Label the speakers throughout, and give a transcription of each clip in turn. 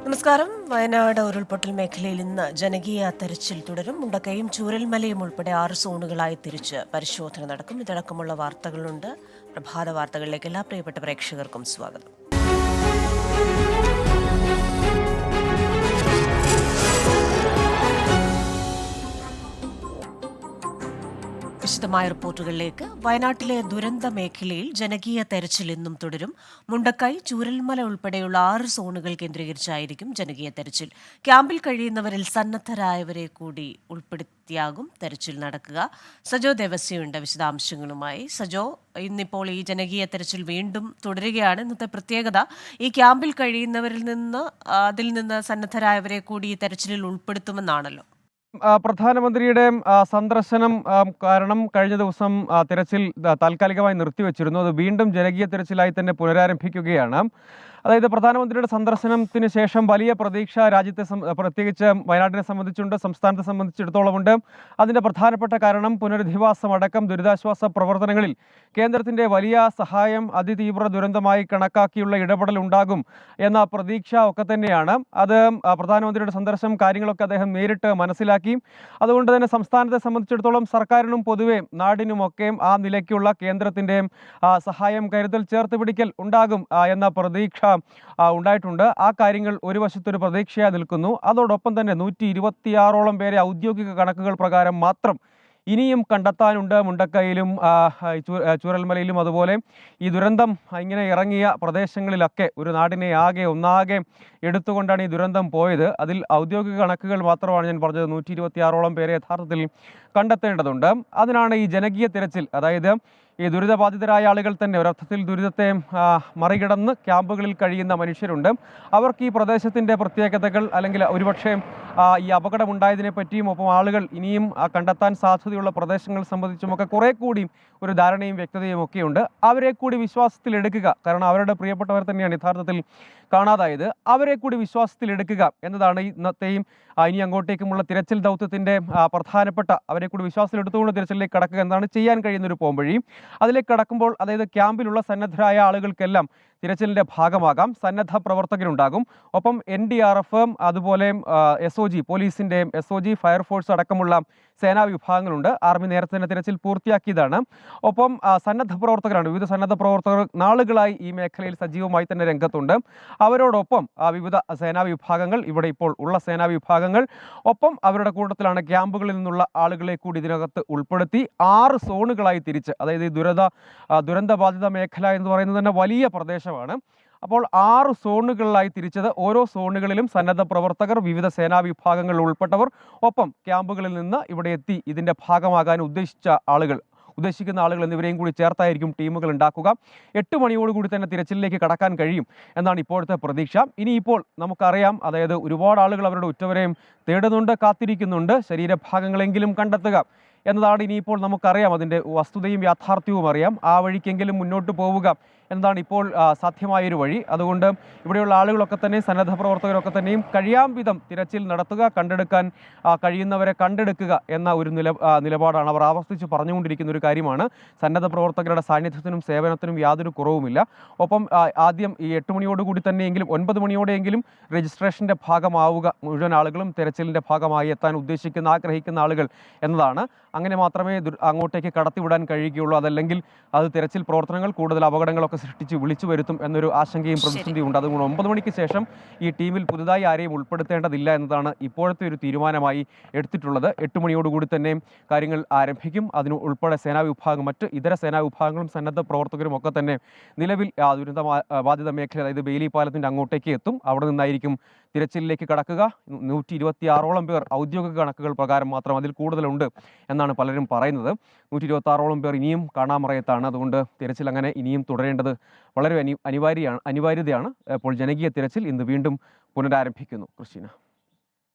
Speaker 1: നമസ്കാരം. വയനാട് ഉരുൾപൊട്ടൽ മേഖലയിൽ ഇന്ന് ജനകീയ തെരച്ചിൽ തുടരും. മുണ്ടക്കയും ചൂരൽമലയും ഉൾപ്പെടെ 6 സോണുകളായി തിരിച്ച് പരിശോധന നടക്കും. ഇതടക്കമുള്ള വാർത്തകളുണ്ട്. പ്രഭാത വാർത്തകളിലേക്ക് എല്ലാ പ്രിയപ്പെട്ട പ്രേക്ഷകർക്കും സ്വാഗതം. വിശദമായ റിപ്പോർട്ടുകളിലേക്ക്. വയനാട്ടിലെ ദുരന്ത മേഖലയിൽ ജനകീയ തെരച്ചിൽ ഇന്നും തുടരും. മുണ്ടക്കൈ, ചൂരൽമല ഉൾപ്പെടെയുള്ള 6 സോണുകൾ കേന്ദ്രീകരിച്ചായിരിക്കും ജനകീയ തെരച്ചിൽ. ക്യാമ്പിൽ കഴിയുന്നവരിൽ സന്നദ്ധരായവരെ കൂടി ഉൾപ്പെടുത്തിയാകും തെരച്ചിൽ നടക്കുക. സജോ ദേവസ്യയുണ്ട് വിശദാംശങ്ങളുമായി. സജോ, ഇന്നിപ്പോൾ ഈ ജനകീയ തെരച്ചിൽ വീണ്ടും തുടരുകയാണ്. ഇന്നത്തെ പ്രത്യേകത ഈ ക്യാമ്പിൽ കഴിയുന്നവരിൽ നിന്ന് അതിൽ നിന്ന് സന്നദ്ധരായവരെ കൂടി ഈ തെരച്ചിലിൽ ഉൾപ്പെടുത്തുമെന്നാണല്ലോ.
Speaker 2: പ്രധാനമന്ത്രിയുടെ സന്ദർശനം കാരണം കഴിഞ്ഞ ദിവസം തിരച്ചിൽ താൽക്കാലികമായി നിർത്തിവെച്ചിരുന്നു. അത് വീണ്ടും ജനകീയ തിരച്ചിലായി തന്നെ പുനരാരംഭിക്കുകയാണ്. അതായത് പ്രധാനമന്ത്രിയുടെ സന്ദർശനത്തിന് ശേഷം വലിയ പ്രതീക്ഷ രാജ്യത്തെ പ്രത്യേകിച്ച് വയനാട്ടിനെ സംബന്ധിച്ചുണ്ട്, സംസ്ഥാനത്തെ സംബന്ധിച്ചിടത്തോളമുണ്ട്. അതിൻ്റെ പ്രധാനപ്പെട്ട കാരണം പുനരധിവാസം അടക്കം ദുരിതാശ്വാസ പ്രവർത്തനങ്ങളിൽ കേന്ദ്രത്തിൻ്റെ വലിയ സഹായം അതിതീവ്ര ദുരന്തമായി കണക്കാക്കിയുള്ള ഇടപെടൽ ഉണ്ടാകും എന്ന പ്രതീക്ഷ ഒക്കെ തന്നെയാണ്. അത് പ്രധാനമന്ത്രിയുടെ സന്ദർശനം കാര്യങ്ങളൊക്കെ അദ്ദേഹം നേരിട്ട് മനസ്സിലാക്കി. അതുകൊണ്ട് തന്നെ സംസ്ഥാനത്തെ സംബന്ധിച്ചിടത്തോളം സർക്കാരിനും പൊതുവെ നാടിനുമൊക്കെ ആ നിലയ്ക്കുള്ള കേന്ദ്രത്തിൻ്റെ സഹായം, കരുതൽ, ചേർത്ത് പിടിക്കൽ ഉണ്ടാകും എന്ന പ്രതീക്ഷ ഉണ്ടായിട്ടുണ്ട്. ആ കാര്യങ്ങൾ ഒരു വശത്തൊരു പ്രതീക്ഷയായി നിൽക്കുന്നു. അതോടൊപ്പം തന്നെ 126ഓളം പേരെ ഔദ്യോഗിക കണക്കുകൾ പ്രകാരം മാത്രം ഇനിയും കണ്ടെത്താനുണ്ട്. മുണ്ടക്കയിലും ചൂരൽമലയിലും അതുപോലെ ഈ ദുരന്തം ഇങ്ങനെ ഇറങ്ങിയ പ്രദേശങ്ങളിലൊക്കെ ഒരു നാടിനെ ഒന്നാകെ എടുത്തുകൊണ്ടാണ് ഈ ദുരന്തം പോയത്. അതിൽ ഔദ്യോഗിക കണക്കുകൾ മാത്രമാണ് ഞാൻ പറഞ്ഞത്. 126ഓളം പേരെ യഥാർത്ഥത്തിൽ കണ്ടെത്തേണ്ടതുണ്ട്. അതിനാണ് ഈ ജനകീയ തിരച്ചിൽ. അതായത് ഈ ദുരിതബാധിതരായ ആളുകൾ തന്നെ ഒരർത്ഥത്തിൽ ദുരിതത്തെ മറികടന്ന് ക്യാമ്പുകളിൽ കഴിയുന്ന മനുഷ്യരുണ്ട്. അവർക്ക് ഈ പ്രദേശത്തിൻ്റെ പ്രത്യേകതകൾ അല്ലെങ്കിൽ ഒരുപക്ഷെ ഈ അപകടമുണ്ടായതിനെ പറ്റിയും ഒപ്പം ആളുകൾ ഇനിയും കണ്ടെത്താൻ സാധ്യതയുള്ള പ്രദേശങ്ങൾ സംബന്ധിച്ചുമൊക്കെ കുറേ കൂടി ഒരു ധാരണയും വ്യക്തതയും ഒക്കെയുണ്ട്. അവരെ കൂടി വിശ്വാസത്തിലെടുക്കുക, കാരണം അവരുടെ പ്രിയപ്പെട്ടവർ തന്നെയാണ് യഥാർത്ഥത്തിൽ കാണാതായത്. അവരെ കൂടി വിശ്വാസത്തിലെടുക്കുക എന്നതാണ് ഇന്നത്തെയും ഇനി അങ്ങോട്ടേക്കുമുള്ള തിരച്ചിൽ ദൗത്യത്തിൻ്റെ പ്രധാനപ്പെട്ട, അവരെ കൂടി വിശ്വാസത്തിലെടുത്തുകൊണ്ട് തിരച്ചിലേക്ക് കടക്കുക എന്നതാണ് ചെയ്യാൻ കഴിയുന്നൊരു പോംവഴി. അതിലേക്ക് കടക്കുമ്പോൾ അതായത് ക്യാമ്പിലുള്ള സന്നദ്ധരായ ആളുകൾക്കെല്ലാം തിരച്ചിലിൻ്റെ ഭാഗമാകാം. സന്നദ്ധ പ്രവർത്തകരുണ്ടാകും. ഒപ്പം NDRF, അതുപോലെ SOG, പോലീസിൻ്റെ SOG, ഫയർഫോഴ്സ് അടക്കമുള്ള സേനാ വിഭാഗങ്ങളുണ്ട്. ആർമി നേരത്തെ തന്നെ തിരച്ചിൽ പൂർത്തിയാക്കിയതാണ്. ഒപ്പം സന്നദ്ധ പ്രവർത്തകരാണ്. വിവിധ സന്നദ്ധ പ്രവർത്തകർ നാളുകളായി ഈ മേഖലയിൽ സജീവമായി തന്നെ രംഗത്തുണ്ട്. അവരോടൊപ്പം വിവിധ സേനാ വിഭാഗങ്ങൾ, ഇവിടെ ഇപ്പോൾ ഉള്ള സേനാ വിഭാഗങ്ങൾ, ഒപ്പം അവരുടെ കൂട്ടത്തിലാണ് ക്യാമ്പുകളിൽ നിന്നുള്ള ആളുകളെ കൂടി ഇതിനകത്ത് ഉൾപ്പെടുത്തി 6 സോണുകളായി തിരിച്ച്, അതായത് ഈ ദുരന്തബാധിത മേഖല എന്ന് പറയുന്നത് തന്നെ വലിയ പ്രദേശമാണ്. അപ്പോൾ 6 സോണുകളിലായി തിരിച്ചത്. ഓരോ സോണുകളിലും സന്നദ്ധ പ്രവർത്തകർ, വിവിധ സേനാ വിഭാഗങ്ങൾ ഉൾപ്പെട്ടവർ, ഒപ്പം ക്യാമ്പുകളിൽ നിന്ന് ഇവിടെ എത്തി ഇതിൻ്റെ ഭാഗമാകാൻ ഉദ്ദേശിക്കുന്ന ആളുകൾ എന്നിവരെയും കൂടി ചേർത്തായിരിക്കും ടീമുകൾ ഉണ്ടാക്കുക. 8 മണിയോടുകൂടി തന്നെ തിരച്ചിലിലേക്ക് കടക്കാൻ കഴിയും എന്നാണ് ഇപ്പോഴത്തെ പ്രതീക്ഷ. ഇനിയിപ്പോൾ നമുക്കറിയാം, അതായത് ഒരുപാട് ആളുകൾ അവരുടെ ഉറ്റവരെയും തേടുന്നുണ്ട്, കാത്തിരിക്കുന്നുണ്ട്. ശരീരഭാഗങ്ങളെങ്കിലും കണ്ടെത്തുക എന്നതാണ് ഇനിയിപ്പോൾ നമുക്കറിയാം. അതിൻ്റെ വസ്തുതയും യാഥാർത്ഥ്യവും അറിയാം. ആ വഴിക്കെങ്കിലും മുന്നോട്ട് പോവുക എന്നതാണ് ഇപ്പോൾ സാധ്യമായൊരു വഴി. അതുകൊണ്ട് ഇവിടെയുള്ള ആളുകളൊക്കെ തന്നെ, സന്നദ്ധ പ്രവർത്തകരൊക്കെ തന്നെയും കഴിയാം വിധം തിരച്ചിൽ നടത്തുക, കണ്ടെടുക്കാൻ കഴിയുന്നവരെ കണ്ടെടുക്കുക എന്ന ഒരു നിലപാടാണ് അവർ ആവർത്തിച്ച് പറഞ്ഞുകൊണ്ടിരിക്കുന്ന ഒരു കാര്യമാണ്. സന്നദ്ധ പ്രവർത്തകരുടെ സാന്നിധ്യത്തിനും സേവനത്തിനും യാതൊരു കുറവുമില്ല. ഒപ്പം ആദ്യം ഈ 8 മണിയോടുകൂടി തന്നെയെങ്കിലും 9 മണിയോടെയെങ്കിലും രജിസ്ട്രേഷൻ്റെ ഭാഗമാവുക മുഴുവൻ ആളുകളും തെരച്ചിലിൻ്റെ ഭാഗമായി എത്താൻ ആഗ്രഹിക്കുന്ന ആളുകൾ എന്നതാണ്. അങ്ങനെ മാത്രമേ അങ്ങോട്ടേക്ക് കടത്തിവിടാൻ കഴിയുകയുള്ളൂ. അതല്ലെങ്കിൽ അത് തെരച്ചിൽ പ്രവർത്തനങ്ങൾ കൂടുതൽ അപകടങ്ങളൊക്കെ സൃഷ്ടിച്ച് വിളിച്ചു വരുത്തും എന്നൊരു ആശങ്കയും പ്രതിസന്ധിയും ഉണ്ട്. അതുകൊണ്ട് 9 മണിക്ക് ശേഷം ഈ ടീമിൽ പുതുതായി ആരെയും ഉൾപ്പെടുത്തേണ്ടതില്ല എന്നതാണ് ഇപ്പോഴത്തെ ഒരു തീരുമാനമായി എടുത്തിട്ടുള്ളത്. 8 മണിയോടുകൂടി തന്നെ കാര്യങ്ങൾ ആരംഭിക്കും. അതിന് ഉൾപ്പെടെ മറ്റ് ഇതര സേനാ വിഭാഗങ്ങളും സന്നദ്ധ പ്രവർത്തകരും ഒക്കെ തന്നെ നിലവിൽ ദുരന്തബാധിത മേഖല, അതായത് ബെയിലി പാലത്തിൻ്റെ അങ്ങോട്ടേക്ക് എത്തും. അവിടെ നിന്നായിരിക്കും തിരച്ചിലിലേക്ക് കടക്കുക. 126ഓളം പേർ ഔദ്യോഗിക കണക്കുകൾ പ്രകാരം മാത്രം, അതിൽ കൂടുതലുണ്ട് എന്നാണ് പലരും പറയുന്നത്. 126ഓളം പേർ ഇനിയും കാണാമറയത്താണ്. അതുകൊണ്ട് തിരച്ചിൽ അങ്ങനെ ഇനിയും തുടരേണ്ടത് വളരെ അനിവാര്യതയാണ്. ഇപ്പോൾ ജനകീയ തിരച്ചിൽ ഇന്ന് വീണ്ടും പുനരാരംഭിക്കുന്നു. ക്രിസ്റ്റീന,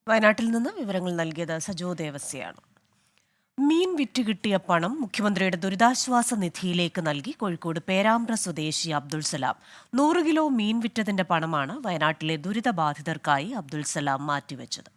Speaker 1: വയനാട്ടിൽ നിന്ന് വിവരങ്ങൾ നൽകിയത് സജോ ദേവസ്യയാണ്. മീൻ വിറ്റ് കിട്ടിയ പണം മുഖ്യമന്ത്രിയുടെ ദുരിതാശ്വാസ നിധിയിലേക്ക് നൽകി കോഴിക്കോട് പേരാമ്പ്ര സ്വദേശി അബ്ദുൾ സലാം. 100 കിലോ മീൻ വിറ്റതിന്റെ പണമാണ് വയനാട്ടിലെ ദുരിതബാധിതർക്കായി അബ്ദുൾ സലാം മാറ്റിവെച്ചത്.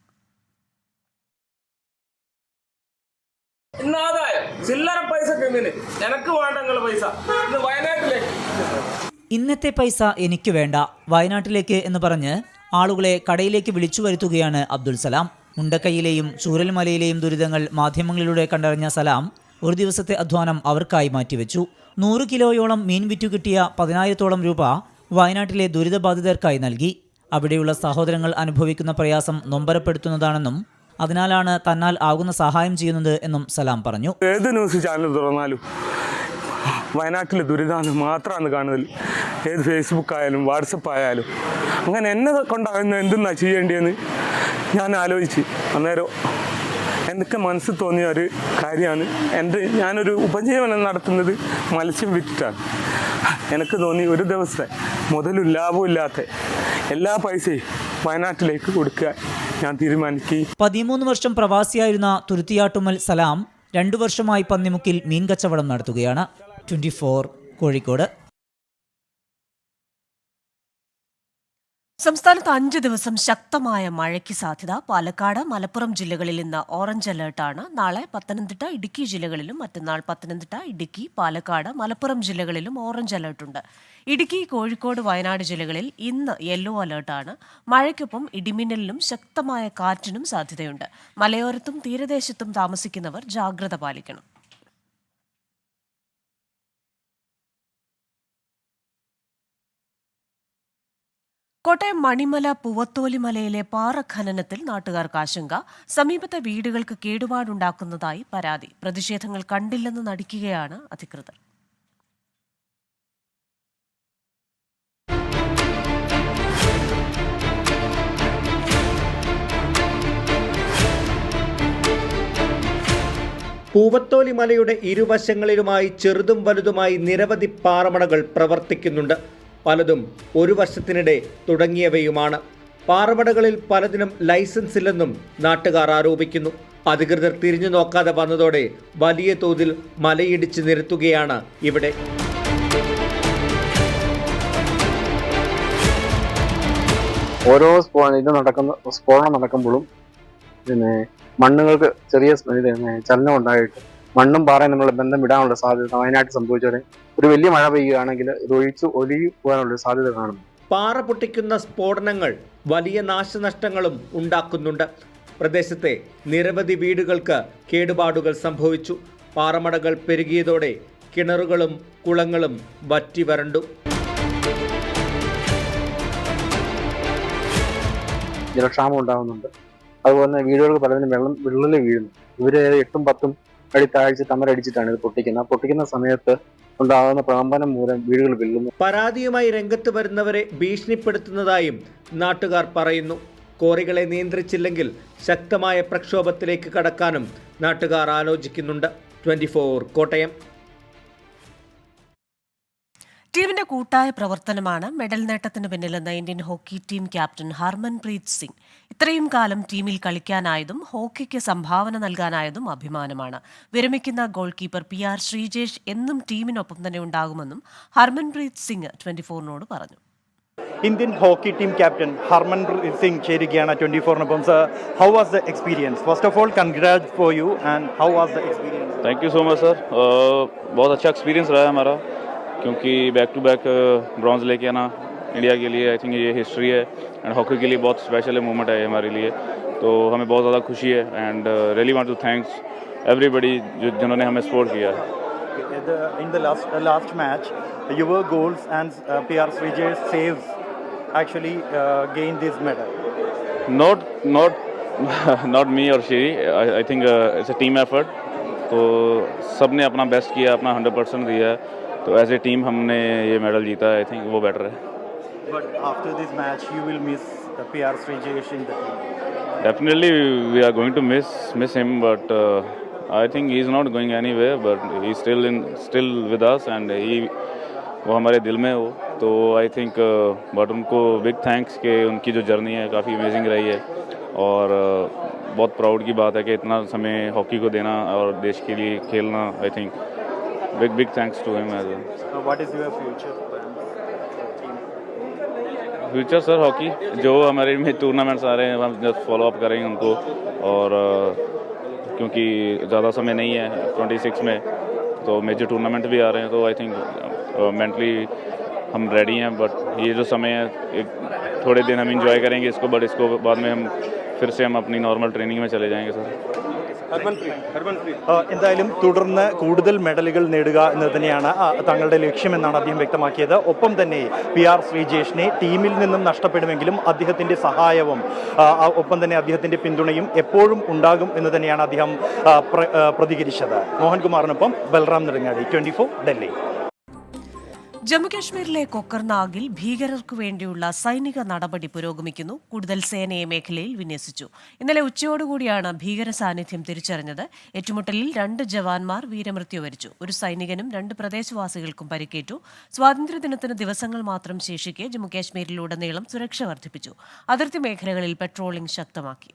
Speaker 3: ഇന്നത്തെ പൈസ എനിക്ക് വേണ്ട, വയനാട്ടിലേക്ക് എന്ന് പറഞ്ഞ് ആളുകളെ കടയിലേക്ക് വിളിച്ചു വരുത്തുകയാണ് അബ്ദുൽ സലാം. മുണ്ടക്കൈയിലെയും ചൂരൽമലയിലെയും ദുരിതങ്ങൾ മാധ്യമങ്ങളിലൂടെ കണ്ടറിഞ്ഞ സലാം ഒരു ദിവസത്തെ അധ്വാനം അവർക്കായി മാറ്റിവെച്ചു. 100 കിലോയോളം മീൻ വിറ്റുകിട്ടിയ 10,000-ഓളം രൂപ വയനാട്ടിലെ ദുരിതബാധിതർക്കായി നൽകി. അവിടെയുള്ള സഹോദരങ്ങൾ അനുഭവിക്കുന്ന പ്രയാസം നൊമ്പരപ്പെടുത്തുന്നതാണെന്നും അതിനാലാണ് തന്നാൽ ആകുന്ന സഹായം ചെയ്യുന്നത് എന്നും സലാം പറഞ്ഞു.
Speaker 4: ഏത് ന്യൂസ് ചാനൽ തുറന്നാലും വയനാട്ടിലെ ദുരിതമാണ് മാത്രമാണ് കാണുന്നത്. ഏത് ഫേസ്ബുക്ക് ആയാലും വാട്സപ്പ് ആയാലും അങ്ങനെ എന്നെ കൊണ്ടാകുന്ന എന്തെന്നാ ചെയ്യേണ്ടിയെന്ന് ഞാൻ ആലോചിച്ച് അന്നേരം എനിക്ക് മനസ്സിൽ തോന്നിയ ഒരു കാര്യമാണ്. ഞാനൊരു ഉപജീവനം നടത്തുന്നത് മത്സ്യം വിറ്റിട്ടാണ്. എനിക്ക് തോന്നി ഒരു ദിവസത്തെ മുതലും ലാഭവും ഇല്ലാത്ത എല്ലാ പൈസയും വയനാട്ടിലേക്ക് കൊടുക്കുക ഞാൻ തീരുമാനിക്കി.
Speaker 3: 13 വർഷം പ്രവാസിയായിരുന്ന തുരുത്തിയാട്ടുമ്മൽ സലാം 2 വർഷമായി പന്നിമുക്കിൽ മീൻ കച്ചവടം നടത്തുകയാണ്. 24 കോഴിക്കോട്.
Speaker 1: സംസ്ഥാനത്ത് 5 ദിവസം ശക്തമായ മഴയ്ക്ക് സാധ്യത. പാലക്കാട്, മലപ്പുറം ജില്ലകളിൽ ഇന്ന് ഓറഞ്ച് അലർട്ടാണ്. നാളെ പത്തനംതിട്ട, ഇടുക്കി ജില്ലകളിലും മറ്റന്നാൾ പത്തനംതിട്ട, ഇടുക്കി, പാലക്കാട്, മലപ്പുറം ജില്ലകളിലും ഓറഞ്ച് അലർട്ടുണ്ട്. ഇടുക്കി, കോഴിക്കോട്, വയനാട് ജില്ലകളിൽ ഇന്ന് യെല്ലോ അലർട്ടാണ്. മഴയ്ക്കൊപ്പം ഇടിമിന്നലിനും ശക്തമായ കാറ്റിനും സാധ്യതയുണ്ട്. മലയോരത്തും തീരദേശത്തും താമസിക്കുന്നവർ ജാഗ്രത പാലിക്കണം. കോട്ടയം മണിമല പൂവത്തോലിമലയിലെ പാറ ഖനനത്തിൽ നാട്ടുകാർക്ക് ആശങ്ക. സമീപത്തെ വീടുകൾക്ക് കേടുപാടുണ്ടാക്കുന്നതായി പരാതി. പ്രതിഷേധങ്ങൾ കണ്ടില്ലെന്ന് നടിക്കുകയാണ് അധികൃതർ.
Speaker 5: പൂവത്തോലി മലയുടെ ഇരുവശങ്ങളിലുമായി ചെറുതും വലുതുമായി നിരവധി പാറമടകൾ പ്രവർത്തിക്കുന്നുണ്ട്. പലതും ഒരു വർഷത്തിനിടെ തുടങ്ങിയവയുമാണ്. പാറമടകളിൽ പലതിനും ലൈസൻസ് ഇല്ലെന്നും നാട്ടുകാർ ആരോപിക്കുന്നു. അധികൃതർ തിരിഞ്ഞു നോക്കാതെ വന്നതോടെ വലിയ തോതിൽ മലയിടിച്ച് നിരത്തുകയാണ് ഇവിടെ.
Speaker 6: ഓരോ സ്ഫോടനം നടക്കുമ്പോഴും മണ്ണുകൾക്ക് ചെറിയ ചലനം ഉണ്ടായിട്ട് മണ്ണും പാറയും തമ്മിലുള്ള ബന്ധം വിടാനുള്ള സാധ്യത വയനാട്ടിൽ സംഭവിച്ചോടെ ഒരു വലിയ മഴ പെയ്യുകയാണെങ്കിൽ ഇത് ഒഴുകി പോകാനുള്ള സാധ്യത കാണുന്നു.
Speaker 5: പാറ പൊട്ടിക്കുന്ന സ്ഫോടനങ്ങൾ വലിയ നാശനഷ്ടങ്ങളും ഉണ്ടാക്കുന്നുണ്ട്. പ്രദേശത്തെ നിരവധി വീടുകൾക്ക് കേടുപാടുകൾ സംഭവിച്ചു. പാറമടകൾ പെരുകിയതോടെ കിണറുകളും കുളങ്ങളും വറ്റി വരണ്ടു.
Speaker 6: ജലക്ഷാമം ഉണ്ടാകുന്നുണ്ട്. അതുപോലെ തന്നെ വീടുകൾക്ക് പലതിനും വിള്ളൽ വീഴുന്നു. ഇവര് 8-10 അടി താഴ്ച തമരടിച്ചിട്ടാണ് ഇത് പൊട്ടിക്കുന്നത്. പൊട്ടിക്കുന്ന സമയത്ത് ഉണ്ടാകുന്ന പ്രകമ്പനം മൂലം വീടുകൾ വില്ലുന്നു.
Speaker 5: പരാതിയുമായി രംഗത്ത് വരുന്നവരെ ഭീഷണിപ്പെടുത്തുന്നതായും നാട്ടുകാർ പറയുന്നു. കോറികളെ നിയന്ത്രിച്ചില്ലെങ്കിൽ ശക്തമായ പ്രക്ഷോഭത്തിലേക്ക് കടക്കാനും നാട്ടുകാർ ആലോചിക്കുന്നുണ്ട്. 24 കോട്ടയം.
Speaker 1: ടീമിന്റെ കൂട്ടായ പ്രവർത്തനമാണ് മെഡൽ നേട്ടത്തിന് പിന്നിലെന്ന Indian hockey team captain Harmanpreet Singh. ഇത്രയും കാലം ടീമിൽ കളിക്കാനായതും ഹോക്കിക്ക് സംഭാവന നൽകാനായതും അഭിമാനമാണ്. വിരമിക്കുന്ന ഗോൾ കീപ്പർ PR ശ്രീജേഷ് എന്നും ടീമിനൊപ്പം തന്നെ ഉണ്ടാകുമെന്നും ഹർമൻപ്രീത് സിംഗ് 24നോട് പറഞ്ഞു.
Speaker 7: Indian hockey team captain Harmanpreet Singh ചേരുകയാണ് 24നൊപ്പം. Sir, how was the experience? First of all congrats for you and how was the experience?
Speaker 8: Thank you so much sir. बहुत अच्छा एक्सपीरियंस रहा है हमारा, क्योंकि बैक टू बैक ब्रॉन्ज लेके आना इंडिया के लिए आई थिंक ये हिस्ट्री है एंड हॉकी के लिए बहुत स्पेशल मोमेंट है हमारे लिए. तो हमें बहुत ज़्यादा खुशी है and really want to thanks everybody जिन्होंने हमें सपोर्ट किया है.
Speaker 7: In the last match, your goals and PR Srijesh saves actually gained this medal.
Speaker 8: Not me or Shiri. I think it's a team effort. तो सबने अपना best किया, अपना 100% दिया है. तो एज ए टीम हमने ये मेडल जीता है. आई थिंक वो बेटर है.
Speaker 7: But after this match, you will miss the PR Srijesh in the team.
Speaker 8: Definitely we are going to miss him, but I think he is not going anywhere. But he is still with us and वो हमारे दिल में हो. तो I think but उनको big thanks कि उनकी जो जर्नी है काफ़ी अमेजिंग रही है और बहुत प्राउड की बात है कि इतना समय हॉकी को देना और देश के लिए खेलना. I think big thanks to him as well.
Speaker 7: What is your future plan?
Speaker 8: Future sir hockey, जो हमारे में टूर्नामेंट्स आ रहे हैं हम जस्ट फॉलो अप करेंगे उनको. और क्योंकि ज़्यादा समय नहीं है 26 में, तो मेजर टूर्नामेंट भी आ रहे हैं. तो आई थिंक मेंटली हम रेडी हैं. बट ये जो समय है थोड़े दिन हम इंजॉय करेंगे इसको, बट इसको बाद में हम फिर से हम अपनी नॉर्मल ट्रेनिंग में चले जाएंगे सर.
Speaker 7: എന്തായാലും തുടർന്ന് കൂടുതൽ മെഡലുകൾ നേടുക എന്ന് തന്നെയാണ് തങ്ങളുടെ ലക്ഷ്യമെന്നാണ് അദ്ദേഹം വ്യക്തമാക്കിയത്. ഒപ്പം തന്നെ PR ശ്രീജേഷിനെ ടീമിൽ നിന്നും നഷ്ടപ്പെടുമെങ്കിലും അദ്ദേഹത്തിൻ്റെ സഹായവും ഒപ്പം തന്നെ അദ്ദേഹത്തിൻ്റെ പിന്തുണയും എപ്പോഴും ഉണ്ടാകും എന്ന് തന്നെയാണ് അദ്ദേഹം പ്രതികരിച്ചത്. മോഹൻകുമാറിനൊപ്പം ബൽറാം നെടുങ്ങാടി, 24 ഡൽഹി.
Speaker 1: ജമ്മുകാശ്മീരിലെ കൊക്കർനാഗിൽ ഭീകരർക്കു വേണ്ടിയുള്ള സൈനിക നടപടി പുരോഗമിക്കുന്നു. കൂടുതൽ സേനയെ മേഖലയിൽ വിന്യസിച്ചു. ഇന്നലെ ഉച്ചയോടുകൂടിയാണ് ഭീകര സാന്നിധ്യം തിരിച്ചറിഞ്ഞത്. ഏറ്റുമുട്ടലിൽ 2 ജവാന്മാർ വീരമൃത്യു വരിച്ചു. ഒരു സൈനികനും 2 പ്രദേശവാസികൾക്കും പരിക്കേറ്റു. സ്വാതന്ത്ര്യദിനത്തിന് ദിവസങ്ങൾ മാത്രം ശേഷിക്കെ ജമ്മുകാശ്മീരിലുടനീളം സുരക്ഷ വർദ്ധിപ്പിച്ചു. അതിർത്തി മേഖലകളിൽ പെട്രോളിംഗ് ശക്തമാക്കി.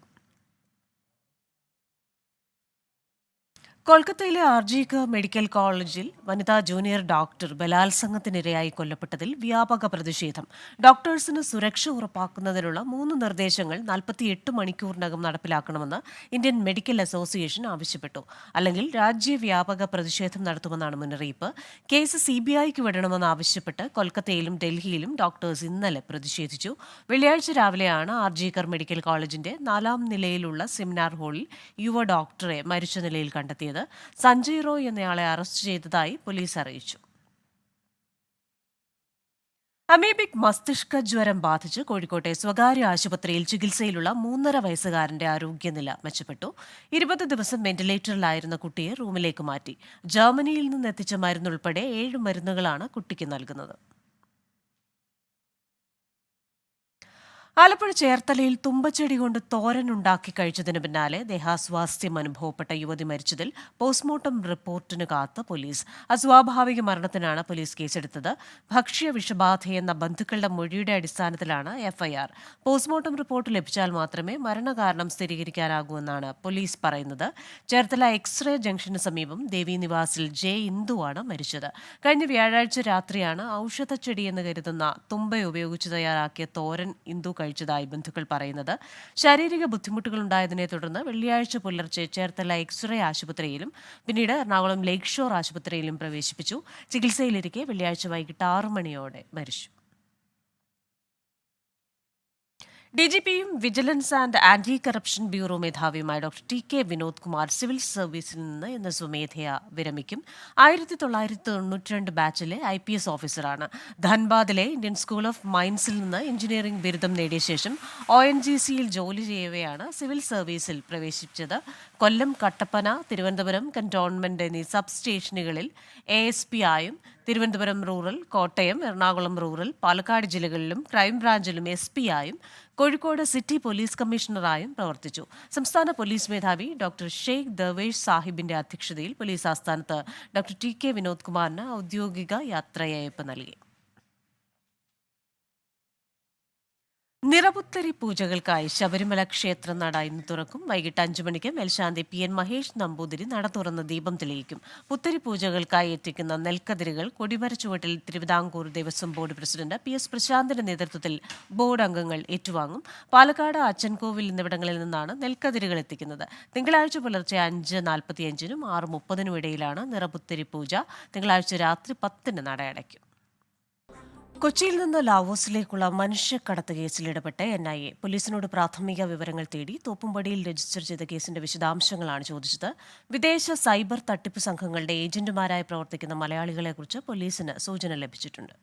Speaker 1: കൊൽക്കത്തയിലെ RG മെഡിക്കൽ കോളേജിൽ വനിതാ ജൂനിയർ ഡോക്ടർ ബലാത്സംഗത്തിനിരയായി കൊല്ലപ്പെട്ടതിൽ വ്യാപക പ്രതിഷേധം. ഡോക്ടേഴ്സിന് സുരക്ഷ ഉറപ്പാക്കുന്നതിനുള്ള 3 നിർദ്ദേശങ്ങൾ 48 മണിക്കൂറിനകം നടപ്പിലാക്കണമെന്ന് ഇന്ത്യൻ മെഡിക്കൽ അസോസിയേഷൻ ആവശ്യപ്പെട്ടു. അല്ലെങ്കിൽ രാജ്യവ്യാപക പ്രതിഷേധം നടത്തുമെന്നാണ് മുന്നറിയിപ്പ്. കേസ് CBIക്ക് വിടണമെന്നാവശ്യപ്പെട്ട് കൊൽക്കത്തയിലും ഡൽഹിയിലും ഡോക്ടേഴ്സ് ഇന്നലെ പ്രതിഷേധിച്ചു. വെള്ളിയാഴ്ച രാവിലെയാണ് RG മെഡിക്കൽ കോളേജിന്റെ 4ാം നിലയിലുള്ള സെമിനാർ ഹാളിൽ യുവ ഡോക്ടറെ മരിച്ച നിലയിൽ കണ്ടെത്തിയത്. സഞ്ജയ് റോയ് എന്നയാളെ അറസ്റ്റ് ചെയ്തതായി പോലീസ് അറിയിച്ചു. അമീബിക് മസ്തിഷ്ക ജ്വരം ബാധിച്ച് കോഴിക്കോട്ടെ സ്വകാര്യ ആശുപത്രിയിൽ ചികിത്സയിലുള്ള 3.5 വയസ്സുകാരന്റെ ആരോഗ്യനില മെച്ചപ്പെട്ടു. 20 ദിവസം വെന്റിലേറ്ററിലായിരുന്ന കുട്ടിയെ റൂമിലേക്ക് മാറ്റി. ജർമ്മനിയിൽ നിന്ന് എത്തിച്ച മരുന്നുൾപ്പെടെ 7 മരുന്നുകളാണ് കുട്ടിക്ക് നൽകുന്നത്. ആലപ്പുഴ ചേർത്തലയിൽ തുമ്പച്ചെടി കൊണ്ട് തോരനുണ്ടാക്കി കഴിച്ചതിന് പിന്നാലെ ദേഹാസ്വാസ്ഥ്യം അനുഭവപ്പെട്ട യുവതി മരിച്ചതിൽ പോസ്റ്റ്മോർട്ടം റിപ്പോർട്ടിന് കാത്ത് പോലീസ്. അസ്വാഭാവിക മരണത്തിനാണ് പോലീസ് കേസെടുത്തത്. ഭക്ഷ്യ വിഷബാധയെന്ന ബന്ധുക്കളുടെ മൊഴിയുടെ അടിസ്ഥാനത്തിലാണ് FIR. പോസ്റ്റ്മോർട്ടം റിപ്പോർട്ട് ലഭിച്ചാൽ മാത്രമേ മരണകാരണം സ്ഥിരീകരിക്കാനാകൂവെന്നാണ് പോലീസ് പറയുന്നത്. ചേർത്തല എക്സ്റേ ജംഗ്ഷന് സമീപം ദേവി നിവാസിൽ J. ഇന്ദുവാണ് മരിച്ചത്. കഴിഞ്ഞ വ്യാഴാഴ്ച രാത്രിയാണ് ഔഷധച്ചെടിയെന്ന് കരുതുന്ന തുമ്പ ഉപയോഗിച്ച് തയ്യാറാക്കിയ തോരൻ ഇന്ദു കഴിച്ചതായി ബന്ധുക്കൾ പറയുന്നത്. ശാരീരിക ബുദ്ധിമുട്ടുകളുണ്ടായതിനെ തുടർന്ന് വെള്ളിയാഴ്ച പുലർച്ചെ ചേർത്തല എക്സ്റേ ആശുപത്രിയിലും പിന്നീട് എറണാകുളം ലേക്ക് ഷോർ ആശുപത്രിയിലും പ്രവേശിപ്പിച്ചു. ചികിത്സയിലിരിക്കെ വെള്ളിയാഴ്ച വൈകിട്ട് 6 മണിയോടെ മരിച്ചു. DGPയും vigilance and anti corruption bureau മേധാവിയുമായ doctor TK Vinod Kumar civil സർവീസിൽ നിന്ന് ഇന്ന് സ്വമേധയാ വിരമിക്കും. 1992 ബാച്ചിലെ IPS ഓഫീസറാണ്. ധൻബാദിലെ ഇന്ത്യൻ സ്കൂൾ ഓഫ് മൈൻസിൽ നിന്ന് എഞ്ചിനീയറിംഗ് ബിരുദം നേടിയ ശേഷം ONGCയിൽ ജോലി ചെയ്യവെയാണ് സിവിൽ സർവീസിൽ പ്രവേശിച്ചത്. കൊല്ലം, കട്ടപ്പന, തിരുവനന്തപുരം കന്റോൺമെന്റ് എന്നീ സബ് സ്റ്റേഷനുകളിൽ ASP ആയും തിരുവനന്തപുരം റൂറൽ, കോട്ടയം, എറണാകുളം റൂറൽ, പാലക്കാട് ജില്ലകളിലും ക്രൈംബ്രാഞ്ചിലും SP ആയും കോഴിക്കോട് സിറ്റി പോലീസ് കമ്മീഷണറായും പ്രവർത്തിച്ചു. സംസ്ഥാന പോലീസ് മേധാവി ഡോക്ടർ ഷെയ്ഖ് ദർവേഷ് സാഹിബിന്റെ അധ്യക്ഷതയിൽ പോലീസ് ആസ്ഥാനത്ത് ഡോക്ടർ TK വിനോദ് കുമാറിന് ഔദ്യോഗിക യാത്രയയപ്പ് നൽകി. നിറപുത്തരി പൂജകൾക്കായി ശബരിമല ക്ഷേത്ര നട ഇന്ന് തുറക്കും. വൈകിട്ട് 5 മണിക്ക് മേൽശാന്തി PN മഹേഷ് നമ്പൂതിരി നട തുറന്ന് ദീപം തെളിയിക്കും. പുത്തരി പൂജകൾക്കായി എത്തിക്കുന്ന നെൽക്കതിരുകൾ കൊടിമര ചുവട്ടിൽ Thiruvithamkoor Devaswom board president PS പ്രശാന്തിന്റെ നേതൃത്വത്തിൽ ബോർഡ് അംഗങ്ങൾ ഏറ്റുവാങ്ങും. പാലക്കാട്, അച്ചൻകോവിൽ എന്നിവിടങ്ങളിൽ നിന്നാണ് നെൽക്കതിരുകൾ എത്തിക്കുന്നത്. തിങ്കളാഴ്ച പുലർച്ചെ 5:45-നും 6:30-നും ഇടയിലാണ് നിറപുത്തരി പൂജ. തിങ്കളാഴ്ച രാത്രി 10-ന് നട അടയ്ക്കും. കൊച്ചിയിൽ നിന്ന് ലാവോസിലേക്കുള്ള മനുഷ്യക്കടത്ത് കേസിൽ ഇടപെട്ട് NIA പോലീസിനോട് പ്രാഥമിക വിവരങ്ങൾ തേടി. തോപ്പുംപടിയിൽ രജിസ്റ്റർ ചെയ്ത കേസിന്റെ വിശദാംശങ്ങളാണ് ചോദിച്ചത്. വിദേശ സൈബർ തട്ടിപ്പ് സംഘങ്ങളുടെ ഏജന്റുമാരായി പ്രവർത്തിക്കുന്ന മലയാളികളെക്കുറിച്ച് പോലീസിന് സൂചന ലഭിച്ചിട്ടുണ്ട്.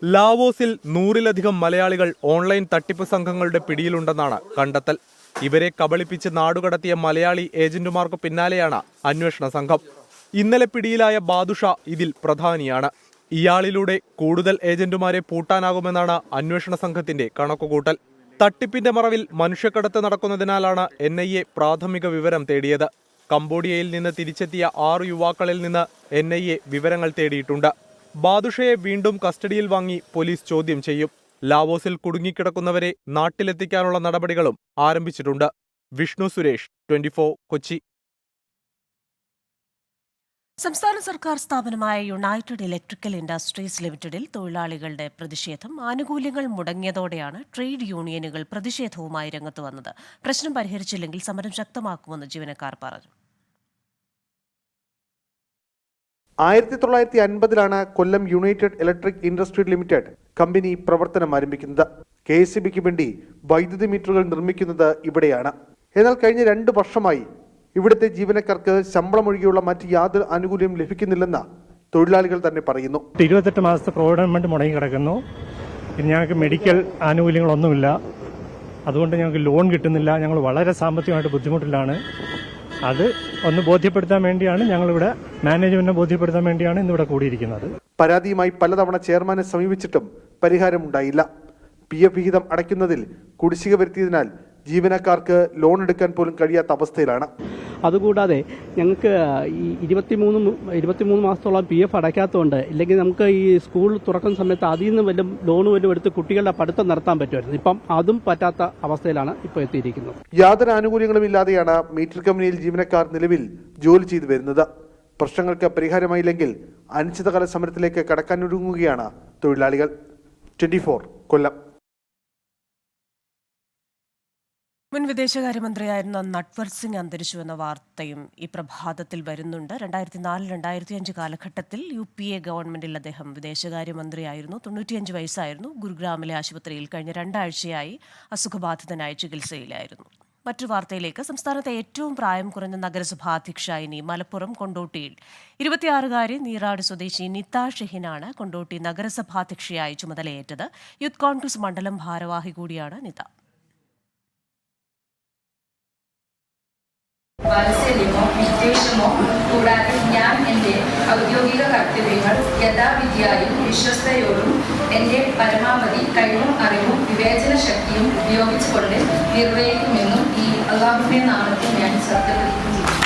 Speaker 9: ലാവോസിൽ 100-ലധികം മലയാളികൾ ഓൺലൈൻ തട്ടിപ്പ് സംഘങ്ങളുടെ പിടിയിലുണ്ടെന്നാണ് കണ്ടെത്തൽ. ഇവരെ കബളിപ്പിച്ച് നാടുകടത്തിയ മലയാളി ഏജന്റുമാർക്ക് പിന്നാലെയാണ് അന്വേഷണ സംഘം. ഇന്നലെ പിടിയിലായ ബാദുഷ ഇതിൽ പ്രധാനിയാണ്. ഇയാളിലൂടെ കൂടുതൽ ഏജന്റുമാരെ പൂട്ടാനാകുമെന്നാണ് അന്വേഷണ സംഘത്തിന്റെ കണക്കുകൂട്ടൽ. തട്ടിപ്പിന്റെ മറവിൽ മനുഷ്യക്കടത്ത് നടക്കുന്നതിനാലാണ് NIA പ്രാഥമിക വിവരം തേടിയത്. കംബോഡിയയിൽ നിന്ന് തിരിച്ചെത്തിയ 6 യുവാക്കളിൽ നിന്ന് NIA വിവരങ്ങൾ തേടിയിട്ടുണ്ട്. ബാദുഷയെ വീണ്ടും കസ്റ്റഡിയിൽ വാങ്ങി പോലീസ് ചോദ്യം ചെയ്യും. ലാവോസിൽ കുടുങ്ങിക്കിടക്കുന്നവരെ നാട്ടിലെത്തിക്കാനുള്ള നടപടികളും ആരംഭിച്ചിട്ടുണ്ട്. വിഷ്ണു സുരേഷ്, 24 കൊച്ചി.
Speaker 1: സംസ്ഥാന സർക്കാർ സ്ഥാപനമായ യുണൈറ്റഡ് ഇലക്ട്രിക്കൽ ഇൻഡസ്ട്രീസ് ലിമിറ്റഡിൽ തൊഴിലാളികളുടെ പ്രതിഷേധം. ആനുകൂല്യങ്ങൾ മുടങ്ങിയതോടെയാണ് ട്രേഡ് യൂണിയനുകൾ പ്രതിഷേധവുമായി രംഗത്ത് വന്നത്. പ്രശ്നം പരിഹരിച്ചില്ലെങ്കിൽ സമരം ശക്തമാക്കുമെന്ന് ജീവനക്കാർ പറഞ്ഞു.
Speaker 10: 1950 Kollam united electric industry limited company പ്രവർത്തനം ആരംഭിക്കുന്നത്. KSEBിക്ക് വേണ്ടി വൈദ്യുതി മീറ്ററുകൾ നിർമ്മിക്കുന്നത് ഇവിടെയാണ്. എന്നാൽ കഴിഞ്ഞ 2 വർഷമായി ഇവിടുത്തെ ജീവനക്കാർക്ക് ശമ്പളം ഒഴികെയുള്ള മറ്റ് യാതൊരു ആനുകൂല്യം ലഭിക്കുന്നില്ലെന്ന് തൊഴിലാളികൾ തന്നെ പറയുന്നു.
Speaker 11: 28 മാസത്തെ പ്രൊവിഡന്റ് മുടങ്ങി കിടക്കുന്നു. ഞങ്ങൾക്ക് മെഡിക്കൽ ആനുകൂല്യങ്ങളൊന്നുമില്ല. അതുകൊണ്ട് ഞങ്ങൾക്ക് ലോൺ കിട്ടുന്നില്ല. ഞങ്ങൾ വളരെ സാമ്പത്തികമായിട്ട് ബുദ്ധിമുട്ടിലാണ്. അത് ഒന്ന് ബോധ്യപ്പെടുത്താൻ വേണ്ടിയാണ് ഞങ്ങളിവിടെ മാനേജ്മെന്റിനെ ബോധ്യപ്പെടുത്താൻ വേണ്ടിയാണ് ഇന്നിവിടെ കൂടിയിരിക്കുന്നത്.
Speaker 10: പരാതിയുമായി പലതവണ ചെയർമാനെ സമീപിച്ചിട്ടും പരിഹാരമുണ്ടായില്ല. PF വിഹിതം അടയ്ക്കുന്നതിൽ കുടിശ്ശിക വരുത്തിയതിനാൽ ജീവനക്കാർക്ക് ലോൺ എടുക്കാൻ പോലും കഴിയാത്ത അവസ്ഥയിലാണ്.
Speaker 12: അതുകൂടാതെ ഞങ്ങൾക്ക് ഈ 23 മാസത്തോളം PF അടയ്ക്കാത്തതുകൊണ്ട് ഇല്ലെങ്കിൽ നമുക്ക് ഈ സ്കൂൾ തുറക്കുന്ന സമയത്ത് അതിൽ നിന്ന് വല്ല ലോൺ വല്ലതും എടുത്ത് കുട്ടികളുടെ പഠിത്തം നടത്താൻ പറ്റുമായിരുന്നു. ഇപ്പം അതും പറ്റാത്ത അവസ്ഥയിലാണ് ഇപ്പോൾ എത്തിയിരിക്കുന്നത്.
Speaker 10: യാതൊരു ആനുകൂല്യങ്ങളും ഇല്ലാതെയാണ് മീറ്റർ കമ്പനിയിൽ ജീവനക്കാർ നിലവിൽ ജോലി ചെയ്തു വരുന്നത്. പ്രശ്നങ്ങൾക്ക് പരിഹാരമായില്ലെങ്കിൽ അനിശ്ചിതകാല സമരത്തിലേക്ക് കടക്കാനൊരുങ്ങുകയാണ് തൊഴിലാളികൾ. 24 കൊല്ലം.
Speaker 1: മുൻ വിദേശകാര്യമന്ത്രിയായിരുന്ന നട്വർ സിംഗ് അന്തരിച്ചുവെന്ന വാർത്തയും ഈ പ്രഭാതത്തിൽ വരുന്നുണ്ട്. 2004-2005 കാലഘട്ടത്തിൽ UPA ഗവൺമെന്റിൽ അദ്ദേഹം വിദേശകാര്യമന്ത്രിയായിരുന്നു. 95 വയസ്സായിരുന്നു. ഗുരുഗ്രാമിലെ ആശുപത്രിയിൽ കഴിഞ്ഞ 2 ആഴ്ചയായി അസുഖബാധിതനായി ചികിത്സയിലായിരുന്നു. മറ്റു വാർത്തയിലേക്ക്. സംസ്ഥാനത്തെ ഏറ്റവും പ്രായം കുറഞ്ഞ നഗരസഭാധ്യക്ഷ ഇനി മലപ്പുറം കൊണ്ടോട്ടിയിൽ 26-കാരി നീറാട് സ്വദേശി നിത ഷഹീനാണ് കൊണ്ടോട്ടി നഗരസഭാധ്യക്ഷയായി ചുമതലയേറ്റത്. യൂത്ത് കോൺഗ്രസ് മണ്ഡലം ഭാരവാഹി കൂടിയാണ് നിത.
Speaker 13: വാത്സല്യമോ വിദ്വേഷമോ കൂടാതെ ഞാൻ എൻ്റെ ഔദ്യോഗിക കർത്തവ്യങ്ങൾ യഥാവിധിയായും വിശ്വസ്തയോടും എൻ്റെ പരമാവധി കഴിവും അറിവും വിവേചന ശക്തിയും ഉപയോഗിച്ചുകൊണ്ട് നിർവഹിക്കുമെന്നും ഈ അല്ലാഹുവിന്റെ നാമത്തിൽ ഞാൻ സത്യപ്രതിജ്ഞ ചെയ്തു.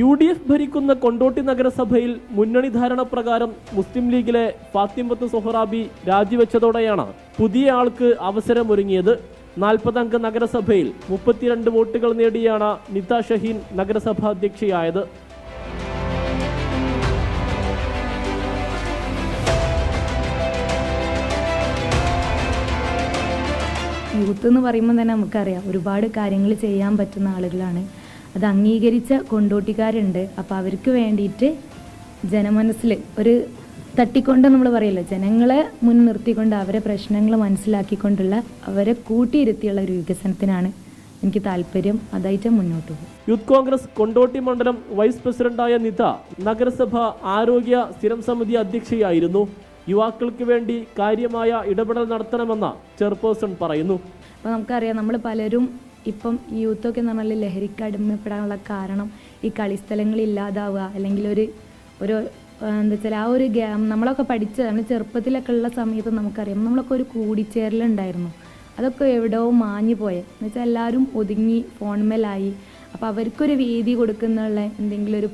Speaker 14: UDF ഭരിക്കുന്ന കൊണ്ടോട്ടി നഗരസഭയിൽ മുന്നണി ധാരണ പ്രകാരം മുസ്ലിം ലീഗിലെ ഫാത്തിമത്ത് സുഹറാബി രാജിവെച്ചതോടെയാണ് പുതിയ ആൾക്ക് അവസരമൊരുങ്ങിയത്. 40 അംഗ നഗരസഭയിൽ 32 വോട്ടുകൾ നേടിയാണ് നിത ഷഹീൻ നഗരസഭാ അധ്യക്ഷയായത്.
Speaker 15: യൂത്ത് എന്ന് പറയുമ്പോൾ തന്നെ നമുക്കറിയാം ഒരുപാട് കാര്യങ്ങൾ ചെയ്യാൻ പറ്റുന്ന ആളുകളാണ്. അത് അംഗീകരിച്ച കൊണ്ടോട്ടിക്കാരുണ്ട്. അപ്പോൾ അവർക്ക് വേണ്ടിയിട്ട് ജനമനസ്സിൽ ഒരു തട്ടിക്കൊണ്ട് നമ്മൾ പറയില്ല, ജനങ്ങളെ മുൻനിർത്തിക്കൊണ്ട് അവരെ പ്രശ്നങ്ങൾ മനസ്സിലാക്കിക്കൊണ്ടുള്ള അവരെ കൂട്ടിയിരുത്തിയുള്ള ഒരു വികസനത്തിനാണ് എനിക്ക് താല്പര്യം. അതായിട്ട് മുന്നോട്ട് പോകും.
Speaker 14: യൂത്ത് കോൺഗ്രസ് കൊണ്ടോട്ടി മണ്ഡലം വൈസ് പ്രസിഡന്റായ നിത നഗരസഭ ആരോഗ്യ സ്ഥിരം സമിതി അധ്യക്ഷയായിരുന്നു. യുവാക്കൾക്ക് വേണ്ടി കാര്യമായ ഇടപെടൽ നടത്തണമെന്ന് ചെയർപേഴ്സൺ പറയുന്നു.
Speaker 15: അപ്പോൾ നമുക്കറിയാം നമ്മൾ പലരും ഇപ്പം യൂത്തൊക്കെ എന്ന് പറഞ്ഞാൽ ലഹരിക്ക് അടിമപ്പെടാനുള്ള കാരണം ഈ കളിസ്ഥലങ്ങൾ ഇല്ലാതാവുക, അല്ലെങ്കിൽ ഒരു എന്താ വെച്ചാൽ ആ ഒരു നമ്മളൊക്കെ പഠിച്ചതാണ് ചെറുപ്പത്തിലൊക്കെ ഉള്ള സമയത്ത് നമുക്കറിയാം നമ്മളൊക്കെ ഒരു കൂടിച്ചേരലുണ്ടായിരുന്നു. അതൊക്കെ എവിടെയോ മാഞ്ഞു പോയ എന്ന് വെച്ചാൽ എല്ലാവരും ഒതുങ്ങി ഫോൺമേലായി. അപ്പോൾ അവർക്കൊരു വേദി കൊടുക്കുന്നുള്ള എന്തെങ്കിലും ഒരു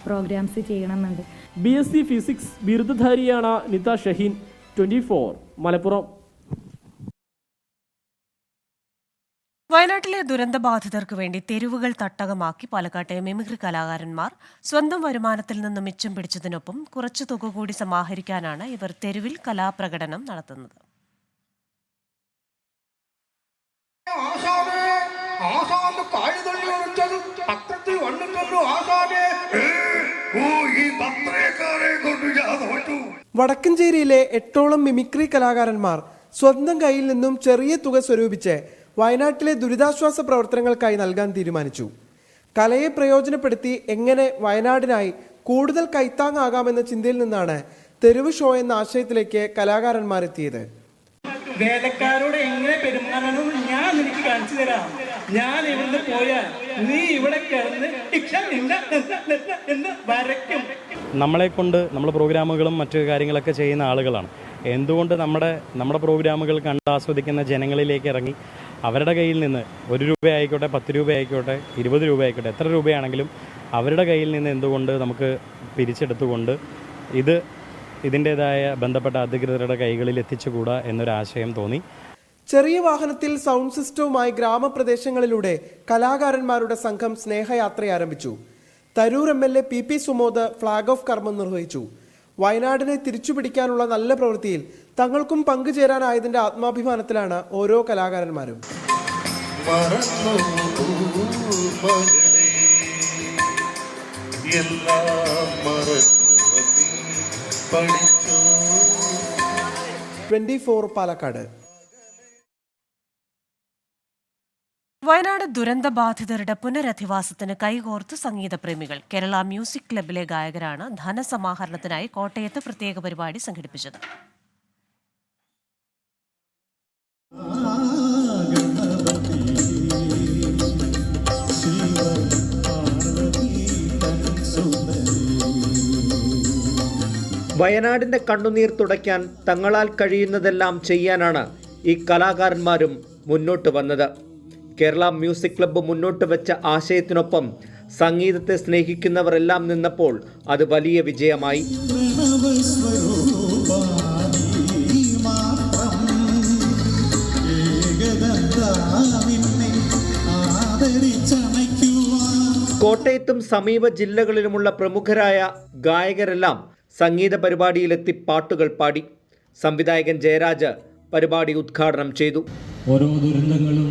Speaker 15: പ്രോഗ്രാംസ് ചെയ്യണമെന്നുണ്ട്.
Speaker 14: BSc ഫിസിക്സ് ബിരുദധാരിയാണ് നിത ഷഹീൻ. 24 മലപ്പുറം.
Speaker 1: വയനാട്ടിലെ ദുരന്തബാധിതർക്ക് വേണ്ടി തെരുവുകൾ തട്ടകമാക്കി പാലക്കാട്ടെ മിമിക്രി കലാകാരന്മാർ സ്വന്തം വരുമാനത്തിൽ നിന്ന് മിച്ചം പിടിച്ചതിനൊപ്പം കുറച്ചു തുക കൂടി സമാഹരിക്കാനാണ് ഇവർ തെരുവിൽ കലാപ്രകടനം നടത്തുന്നത്.
Speaker 16: വടക്കഞ്ചേരിയിലെ 8ഓളം മിമിക്രി കലാകാരന്മാർ സ്വന്തം കയ്യിൽ നിന്നും ചെറിയ തുക സ്വരൂപിച്ച് വയനാട്ടിലെ ദുരിതാശ്വാസ പ്രവർത്തനങ്ങൾക്കായി നൽകാൻ തീരുമാനിച്ചു. കലയെ പ്രയോജനപ്പെടുത്തി എങ്ങനെ വയനാടിനായി കൂടുതൽ കൈത്താങ്ങാകാമെന്ന ചിന്തയിൽ നിന്നാണ് തെരുവ് ഷോ എന്ന ആശയത്തിലേക്ക് കലാകാരന്മാരെത്തിയത്.
Speaker 17: വേലക്കാരോട് എങ്ങനെ പെരുമാറണം ഞാൻ എനിക്ക് കാണിച്ചു തരാം. ഞാൻ ഇവിടുന്ന് പോയാൽ നീ ഇവിടെ കിടന്ന് എന്ന് വരയ്ക്കും.
Speaker 7: നമ്മളെ കൊണ്ട് നമ്മുടെ പ്രോഗ്രാമുകളും മറ്റു കാര്യങ്ങളൊക്കെ ചെയ്യുന്ന ആളുകളാണ്. എന്തുകൊണ്ട് നമ്മുടെ പ്രോഗ്രാമുകൾ കണ്ട് ആസ്വദിക്കുന്ന ജനങ്ങളിലേക്ക് ഇറങ്ങി അവരുടെ കയ്യിൽ നിന്ന് 1 രൂപ ആയിക്കോട്ടെ, 10 രൂപ ആയിക്കോട്ടെ, 20 രൂപ ആയിക്കോട്ടെ, എത്ര രൂപയാണെങ്കിലും അവരുടെ കയ്യിൽ നിന്ന് എന്തുകൊണ്ട് നമുക്ക് പിരിച്ചെടുത്തുകൊണ്ട് ഇതിൻ്റേതായ ബന്ധപ്പെട്ട അധികൃതരുടെ കൈകളിൽ എത്തിച്ചുകൂടാ എന്നൊരാശയം തോന്നി.
Speaker 16: ചെറിയ വാഹനത്തിൽ സൗണ്ട് സിസ്റ്റവുമായി ഗ്രാമപ്രദേശങ്ങളിലൂടെ കലാകാരന്മാരുടെ സംഘം സ്നേഹയാത്ര ആരംഭിച്ചു. Tharoor MLA PP Sumod flag off കർമ്മം നിർവഹിച്ചു. വയനാടിനെ തിരിച്ചുപിടിക്കാനുള്ള നല്ല പ്രവൃത്തിയിൽ തങ്ങൾക്കും പങ്കുചേരാനായതിന്റെ ആത്മാഭിമാനത്തിലാണ് ഓരോ കലാകാരന്മാരും. 24 പാലക്കാട്.
Speaker 1: വയനാട് ദുരന്തബാധിതരുടെ പുനരധിവാസത്തിന് കൈകോർത്ത് സംഗീതപ്രേമികൾ. കേരള മ്യൂസിക് ക്ലബിലെ ഗായകരാണ് ധനസമാഹരണത്തിനായി കോട്ടയത്ത് പ്രത്യേക പരിപാടി സംഘടിപ്പിച്ചത്.
Speaker 5: വയനാടിന്റെ കണ്ണുനീർ തുടയ്ക്കാൻ തങ്ങളാൽ കഴിയുന്നതെല്ലാം ചെയ്യാനാണ് ഈ കലാകാരന്മാരും മുന്നോട്ട് വന്നത്. കേരള മ്യൂസിക് ക്ലബ്ബ് മുന്നോട്ട് വെച്ച ആശയത്തിനൊപ്പം സംഗീതത്തെ സ്നേഹിക്കുന്നവരെല്ലാം നിന്നപ്പോൾ അത് വലിയ വിജയമായി. കോട്ടയത്തും സമീപ ജില്ലകളിലുമുള്ള പ്രമുഖരായ ഗായകരെല്ലാം സംഗീത പരിപാടിയിലെത്തി പാട്ടുകൾ പാടി. സംവിധായകൻ ജയരാജ് പരിപാടി ഉദ്ഘാടനം ചെയ്തു.
Speaker 18: ഓരോ ദുരന്തങ്ങളും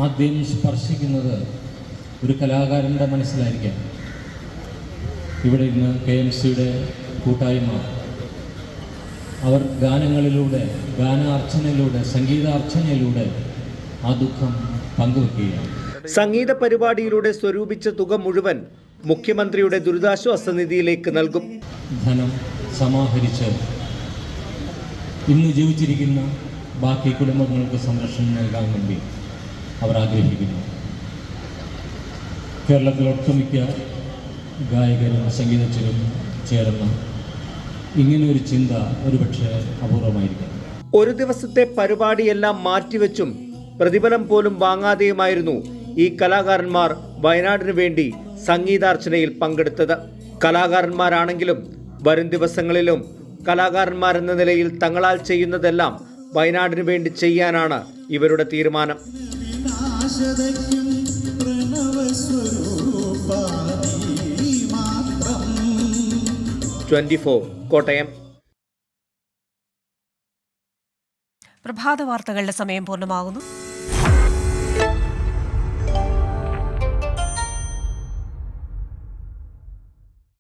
Speaker 18: ആദ്യം സ്പർശിക്കുന്നത് ഒരു കലാകാരൻ്റെ മനസ്സിലായിരിക്കാം. ഇവിടെ ഇന്ന് KMCയുടെ കൂട്ടായ്മ അവർ ഗാനങ്ങളിലൂടെ, ഗാനാർച്ചനയിലൂടെ, സംഗീതാർച്ചനയിലൂടെ ആ ദുഃഖം പങ്കുവെക്കുകയാണ്.
Speaker 5: സംഗീത പരിപാടിയിലൂടെ സ്വരൂപിച്ച തുക മുഴുവൻ മുഖ്യമന്ത്രിയുടെ ദുരിതാശ്വാസ നിധിയിലേക്ക് നൽകും.
Speaker 18: ധനം സമാഹരിച്ച് ഇന്ന് ജീവിച്ചിരിക്കുന്ന ബാക്കി കുടുംബങ്ങൾക്ക് സംരക്ഷണം നൽകാൻ വേണ്ടി അവർ ആഗ്രഹിക്കുന്നു. കേരളത്തിൽ ഒട്ടുമിക്ക ഗായകരും സംഗീതജ്ഞരും ചേർന്ന ഇങ്ങനെയൊരു ചിന്ത ഒരുപക്ഷെ അപൂർവമായിരിക്കും.
Speaker 5: ഒരു ദിവസത്തെ പരിപാടിയെല്ലാം മാറ്റിവെച്ചും പ്രതിഫലം പോലും വാങ്ങാതെയുമായിരുന്നു ഈ കലാകാരന്മാർ വയനാടിനു വേണ്ടി സംഗീതാർച്ചനയിൽ പങ്കെടുത്തത്. കലാകാരന്മാരാണെങ്കിലും വരും ദിവസങ്ങളിലും കലാകാരന്മാരെന്ന നിലയിൽ തങ്ങളാൽ ചെയ്യുന്നതെല്ലാം വയനാടിനു വേണ്ടി ചെയ്യാനാണ് ഇവരുടെ തീരുമാനം. 24 കോട്ടയം.
Speaker 1: പ്രഭാത വാർത്തകളുടെ സമയം പൂർണ്ണമാകുന്നു.